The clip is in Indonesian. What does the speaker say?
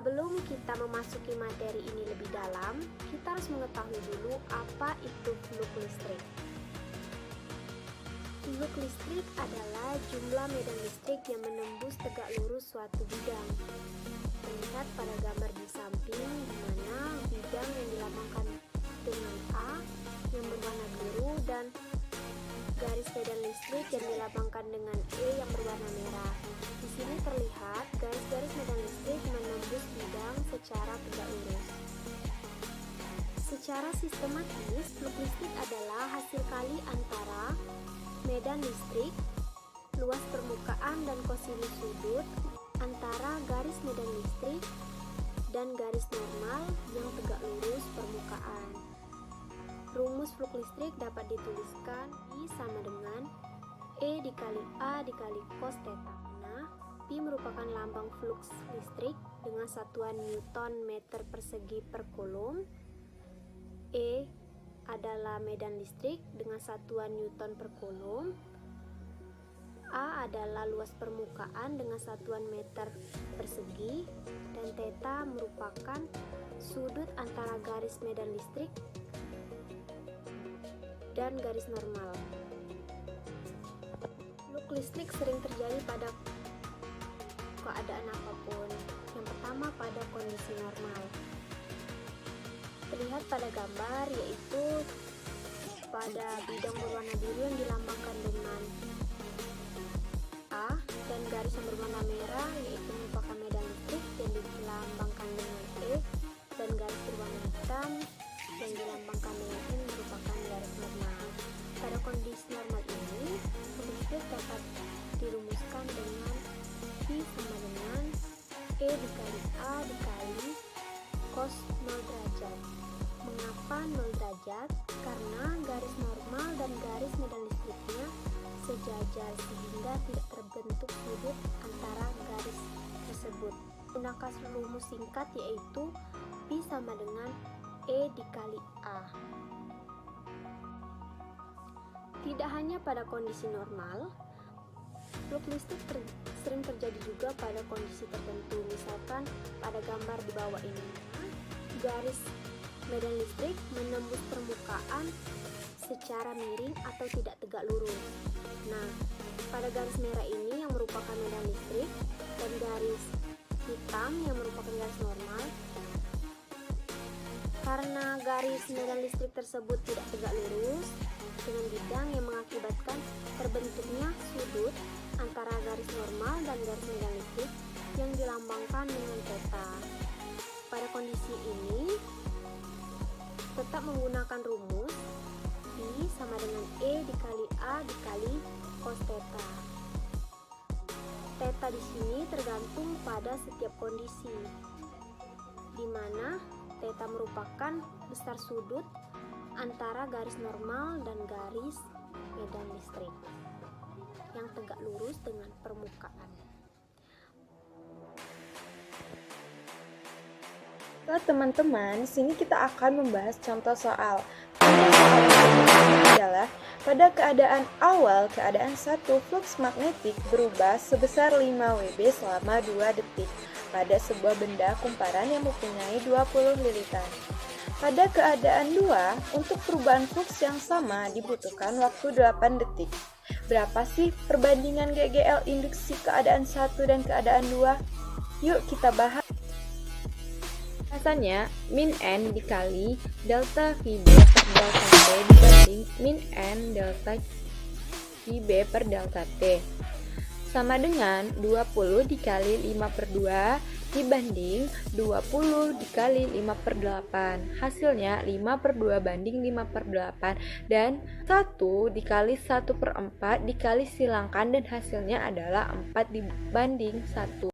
Sebelum kita memasuki materi ini lebih dalam, kita harus mengetahui dulu apa itu flux listrik. Flux listrik adalah jumlah medan listrik yang menembus tegak lurus suatu bidang. Terlihat pada gambar di samping, di mana bidang yang dilambangkan dengan A yang berwarna biru dan garis medan listrik yang dilambangkan dengan E yang berwarna merah. Di sini terlihat garis-garis medan listrik menembus bidang secara tegak lurus. Secara sistematis, flux listrik adalah hasil kali antara medan listrik, luas permukaan dan kosinus sudut antara garis medan listrik dan garis normal yang tegak lurus permukaan. Rumus flux listrik dapat dituliskan I sama dengan E dikali A dikali cos theta. Nah, Pi merupakan lambang flux listrik dengan satuan Newton meter persegi per coulomb. E adalah medan listrik dengan satuan Newton per coulomb. A adalah luas permukaan dengan satuan meter persegi, dan theta merupakan sudut antara garis medan listrik dan garis normal. Flux listrik sering terjadi pada keadaan apapun. Yang pertama, pada kondisi normal. Terlihat pada gambar, yaitu pada bidang berwarna biru yang dilambangkan dengan A dan garis yang berwarna merah, yaitu merupakan medan listrik yang dilambangkan dengan E, dan garis berwarna hitam yang dilambangkan dengan N merupakan garis normal. Pada kondisi normal ini, flux listrik dapat dirumuskan dengan I sama dengan E dikali A dikali cos 0 derajat. Mengapa 0 derajat? Karena garis normal dan garis medan listriknya sejajar sehingga tidak terbentuk sudut antara garis tersebut. Gunakan rumus singkat, yaitu Pi sama dengan E dikali A. Tidak hanya pada kondisi normal, flux listrik sering terjadi juga pada kondisi tertentu. Misalkan pada gambar di bawah ini, garis medan listrik menembus permukaan secara miring atau tidak tegak lurus. Nah, pada garis merah ini yang merupakan medan listrik dan garis hitam yang merupakan garis normal. Karena garis medan listrik tersebut tidak tegak lurus dengan bidang yang mengakibatkan terbentuknya sudut antara garis normal dan garis medan listrik yang dilambangkan dengan theta. Pada kondisi ini, tetap menggunakan rumus I sama dengan E dikali A dikali cos theta. Theta di sini tergantung pada setiap kondisi, di mana theta merupakan besar sudut antara garis normal dan garis medan listrik yang tegak lurus dengan permukaan. Nah, teman-teman, sini kita akan membahas contoh soal. Contoh soal yang adalah pada keadaan awal, keadaan 1, flux magnetik berubah sebesar 5 Wb selama 2 detik pada sebuah benda kumparan yang mempunyai 20 lilitan. Pada keadaan 2, untuk perubahan flux yang sama dibutuhkan waktu 8 detik. Berapa sih perbandingan GGL induksi keadaan 1 dan keadaan 2? Yuk kita bahas. Biasanya min N dikali delta VB per delta T dibanding min N delta VB per delta T sama dengan 20 dikali 5 per 2 dibanding 20 dikali 5 per 8. Hasilnya 5 per 2 banding 5 per 8 dan 1 dikali 1 per 4 dikali silangkan dan hasilnya adalah 4 dibanding 1.